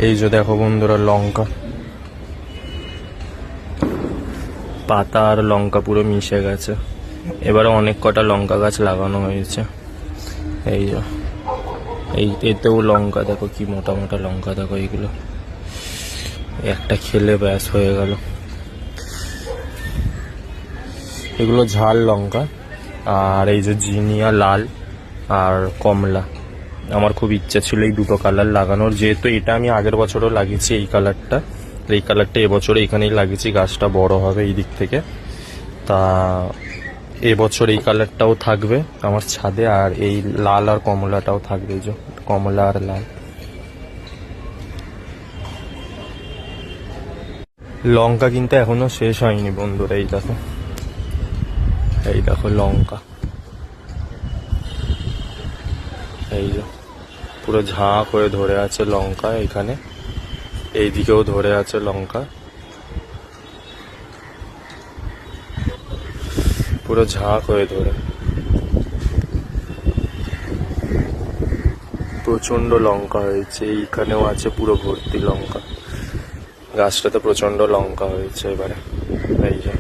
এই যে দেখো বন্ধুরা, লঙ্কা পাতা আর লঙ্কা পুরো মিশে গেছে। এবারে অনেক কটা লঙ্কা গাছ লাগানো হয়েছে। এই যে এতেও লঙ্কা দেখো, কি মোটা মোটা লঙ্কা দেখো। এইগুলো একটা খেলে ব্যাস হয়ে গেল। এগুলো ঝাল লঙ্কা। আর এই যে জিনিয়া লাল আর কমলা, আমার খুব ইচ্ছা ছিল এই দুটো কালার লাগানোর, যেহেতু এটা আমি আগের বছরও লাগিয়েছি এই কালারটা এবছরে এখানেই লাগিয়েছি। গাছটা বড় হবে এই দিক থেকে, তা এবছর এই কালারটাও থাকবে আমার ছাদে, আর এই লাল আর কমলাটাও থাকবে। এই যে কমলা আর লাল। লঙ্কা কিন্তু এখনো শেষ হয়নি বন্ধুরা। এই দেখো লঙ্কা, এই যে পুরো ঝাঁক হয়ে ধরে আছে লঙ্কা। এখানে এই দিকেও ধরে আছে লঙ্কা, পুরো ঝাঁক হয়ে ধরে। প্রচন্ড লঙ্কা হয়েছে, এইখানেও আছে পুরো ভর্তি লঙ্কা। গাছটাতে প্রচন্ড লঙ্কা হয়েছে এবারে। এই যে